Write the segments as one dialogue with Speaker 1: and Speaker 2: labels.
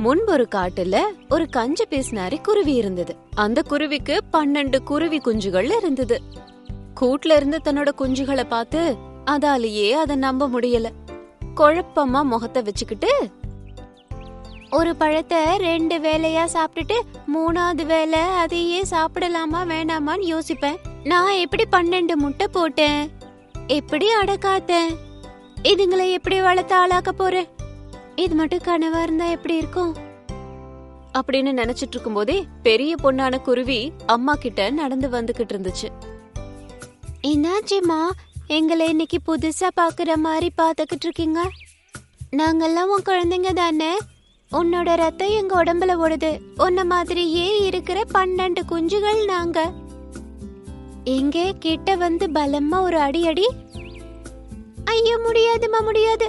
Speaker 1: முன்பு ஒரு காட்டுல ஒரு கஞ்ச பேசினாரி குருவி இருந்தது. அந்த குருவிக்கு 12 குருவி குஞ்சுகள் இருந்தது. கூட்டுல இருந்து தன்னோட குஞ்சுகளை பார்த்து அதாலேயே அத நம்ப முடியல. குழப்பமா முகத்தை வச்சுக்கிட்டு, ஒரு பழத்தை 2 வேளையா சாப்பிட்டுட்டு 3வது வேளை அதையே சாப்பிடலாமா வேணாமான்னு யோசிப்பேன். நான் எப்படி 12 முட்டை போட்டேன், எப்படி அடக்காத்தேன், இதுங்களை எப்படி வளர்த்து ஆளாக்க போறேன், இது மட்டும் கனவா இருந்தா எப்படி இருக்கும் அப்படின்னு நினைச்சிட்டு இருக்கும் போதே பெரிய பொண்ணான குருவி அம்மா கிட்ட நடந்து வந்துகிட்டு இருந்துச்சு. என்னாச்சுமா, எங்களை இன்னைக்கு புதுசா பாக்குற மாதிரி பாத்துக்கிட்டு இருக்கீங்க? நாங்கெல்லாம் உன் குழந்தைங்க தானே, உன்னோட ரத்தம் எங்க உடம்புல ஓடுது, உன்ன மாதிரியே இருக்கிற 12 குஞ்சுகள் நாங்க. எங்கே கிட்ட வந்து பலமா ஒரு அடி அடி. ஐயோ முடியாதுமா முடியாது,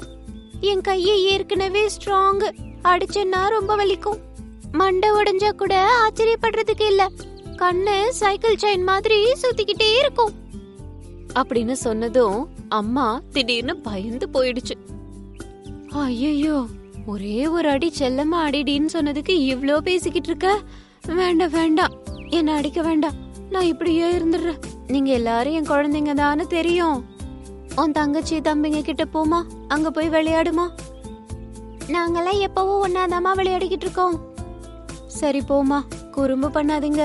Speaker 1: என் கையை ஏற்கனவே ஸ்ட்ராங், அடிச்சேன்னா ரொம்ப வலிக்கும். மண்டை உடைஞ்சா கூட ஆச்சரியப்படுறதுக்கு இல்ல, கண்ணு சைக்கிள் செயின் மாதிரி சுத்திக்கிட்டே இருக்கும் அப்படின்னு சொன்னதும் அம்மா திடீர்னு பயந்து போயிடுச்சு. ஐயோ, ஒரே ஒரு அடி செல்லமா அடிடின்னு சொன்னதுக்கு இவ்ளோ பேசிக்கிட்டு இருக்க? வேண்டாம் வேண்டாம், என்ன அடிக்க வேண்டாம், நான் இப்படியே இருந்துடுறேன். நீங்க எல்லாரும் என் குழந்தைங்க தானே தெரியும். உன் தங்கச்சி தம்பிங்க கிட்ட போமா, அங்க போய் விளையாடுமா. நாங்கெல்லாம் எப்பவும் ஒன்னாதாமா விளையாடிக்கிட்டு இருக்கோம். சரி போமா, குறும்பு பண்ணாதீங்க.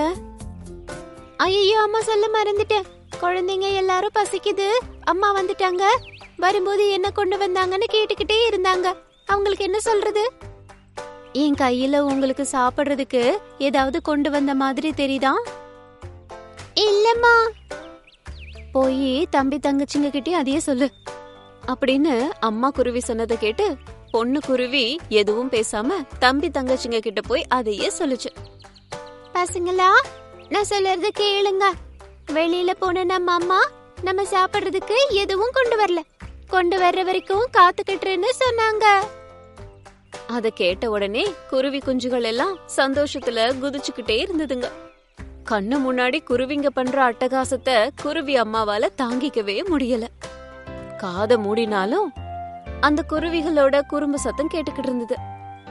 Speaker 1: ஐயோ அம்மா சொல்ல மறந்துட்டேன், குழந்தைங்க எல்லாரும் பசிக்குது, அம்மா வந்துட்டாங்க, வரும்போது என்ன கொண்டு வந்தாங்கன்னு கேட்டுக்கிட்டே இருந்தாங்க, அவங்களுக்கு என்ன சொல்றது? என் கையில உங்களுக்கு சாப்பிடுறதுக்கு ஏதாவது கொண்டு வந்த மாதிரி தெரியுதா? இல்லம்மா. போய் தம்பி தங்கச்சிங்க கிட்டே அதையே சொல்லு அப்படின்னு அம்மா குருவி சொன்னதை கேட்டு பொண்ணு குருவி எதுவும் பேசாம தம்பி தங்கச்சிங்க கிட்ட போய் அதையே சொல்லுச்சு. பசங்களா, நான் சொல்றது கேளுங்க. வெளியில போன நம்ம அம்மா நம்ம சாப்பிடுறதுக்கு எதுவும் கொண்டு வரல, கொண்டு வர்ற வரைக்கும் காத்துக்கிட்டுன்னு சொன்னாங்க. அத கேட்ட உடனே குருவி குஞ்சுகள் எல்லாம் சந்தோஷத்துல குதிச்சுக்கிட்டே இருந்ததுங்க. கண்ணு முன்னாடி குருவிங்க பண்ற அட்டகாசத்தை குருவி அம்மாவால தாங்கிக்கவே முடியல. காதை மூடினாலும் அந்த குருவிகளோட குறும்பு சத்தம் கேட்டுக்கிட்டு இருந்தது.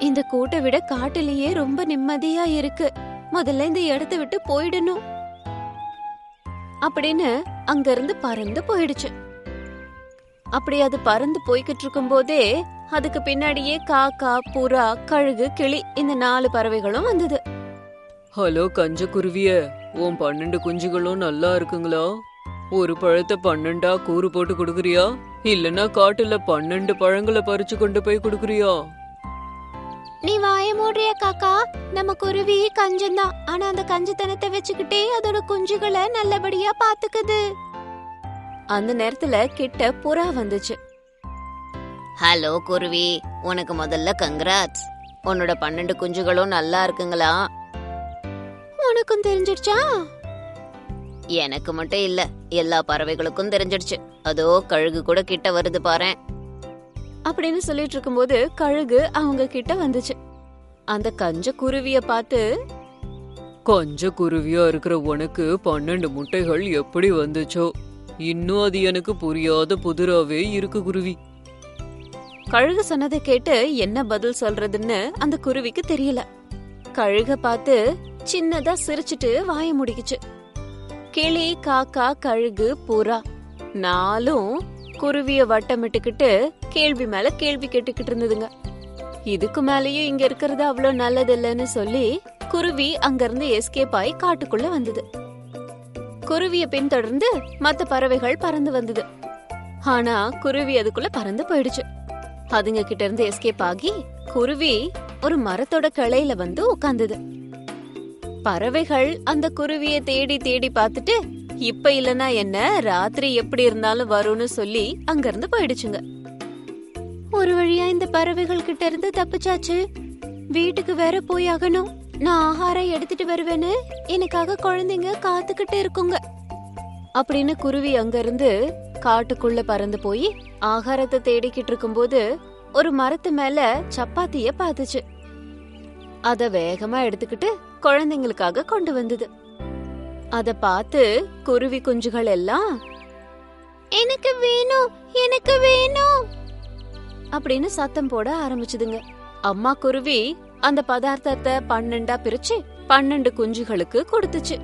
Speaker 1: இந்த கூட்டை விட காட்டிலேயே ரொம்ப நிம்மதியா இருக்கு, முதல்ல இந்த இடத்தை விட்டு போயிடணும் அப்படின்னு அங்க இருந்து பறந்து போயிடுச்சு. அப்படி அது பறந்து போய்கிட்டு இருக்கும் போதே அதுக்கு பின்னாடியே காக்கா, புறா, கழுகு, கிளி இந்த 4 பறவைகளும் வந்தது.
Speaker 2: ஹலோ கஞ்ச குருவிய, உன் 12 குஞ்சுகளும் நல்லா இருக்குங்களா? ஒரு பழத்தை 12ஆ கூறு போட்டு கொடுக்குறியா, இல்லனா காட்டுல 12 பழங்களை பறிச்சு கொண்டு போய் கொடுக்குறியா?
Speaker 1: நீ வாய மூடுறிய காக்கா, நம்ம குருவி கஞ்சந்தான், ஆனா அந்த கஞ்சத்தனத்தை வச்சுக்கிட்டே அதோட குஞ்சுகளை நல்லபடியா பாத்துக்குது. அந்த நேரத்துல கிட்ட புறா வந்துச்சு.
Speaker 3: ஹலோ குருவி, உனக்கு முதல்ல கங்க்ராட்ஸ், உன்னோட 12 குஞ்சுகளும் நல்லா இருக்குங்களா?
Speaker 1: உனக்கும் தெரிஞ்சிடுச்சா?
Speaker 3: எனக்கு மட்டும் இல்ல, எல்லா பறவைகளுக்கும் தெரிஞ்சிடுச்சு. அதோ கழுகு கூட கிட்ட வருது பாரு
Speaker 1: அப்படின்னு சொல்லிட்டு இருக்கும்போது கழுகு அவங்க கிட்ட வந்துச்சு. அந்த கஞ்ச குருவிய பார்த்து,
Speaker 2: கஞ்ச குருவியா இருக்கிற உனக்கு 12 முட்டைகள் எப்படி வந்துச்சோ, இன்னும் அது எனக்கு புரியாத புதிராவே இருக்கு குருவி.
Speaker 1: கழுகு சொன்னதை கேட்டு என்ன பதில் சொல்றதுன்னு அந்த குருவிக்கு தெரியல. கழுக பார்த்து சின்னதா சிரிச்சிட்டு வாய முடிக்குச்சு. கிளி, காக்கா, கழுகு, புறா 4ம் குருவிய வட்டமிட்டுக்கிட்டு கேள்வி மேல கேள்வி கேட்டுக்கிட்டு இருந்ததுங்க. இதுக்கு மேலயும் இங்க இருக்கிறது அவ்வளவு நல்லது இல்லைன்னு சொல்லி குருவி அங்கிருந்து எஸ்கேப் ஆகி காட்டுக்குள்ள வந்தது. குருவிய பின்தொடர்ந்து மத்த பறவைகள் பறந்து வந்தது. ஆனா குருவி அதுக்குள்ள பறந்து போயிடுச்சு. அதுங்க கிட்ட இருந்து எஸ்கேப் ஆகி குருவி ஒரு மரத்தோட கிளையில வந்து உட்கார்ந்தது. பறவைகள் அந்த குருவிய தேடி தேடி பார்த்துட்டு, இப்ப இல்லனா என்ன, ராத்திரி எப்படி இருந்தாலும் வரும்னு சொல்லி அங்க இருந்து போயிடுச்சுங்க. ஒரு வழியா இந்த பறவைகள் கிட்ட இருந்து தப்பிச்சாச்சு. வீட்டுக்கு வேற போய் ஆகணும். நான் ஆகாரம் எடுத்துட்டு வருவேன்னு எனக்காக குழந்தைங்க காத்துக்கிட்டு இருக்குங்க அப்படின்னு குருவி அங்க இருந்து காட்டுக்குள்ள பறந்து போய் ஆகாரத்தை தேடிக்கிட்டு இருக்கும்போது ஒரு மரத்து மேல சப்பாத்திய பாத்துச்சு. அத வேகமா எடுத்துக்கிட்டு குழந்தைங்களுக்காக கொண்டு வந்தது. அத பார்த்து குருவி குஞ்சுகள் எல்லாம் எனக்கு வேணும், எனக்கு வேணும் அப்படின்னு சத்தம் போட ஆரம்பிச்சுதுங்க. அம்மா குருவி அந்த பதார்த்தத்தை 12 பிரிச்சு 12 குஞ்சுகளுக்கு கொடுத்துச்சு.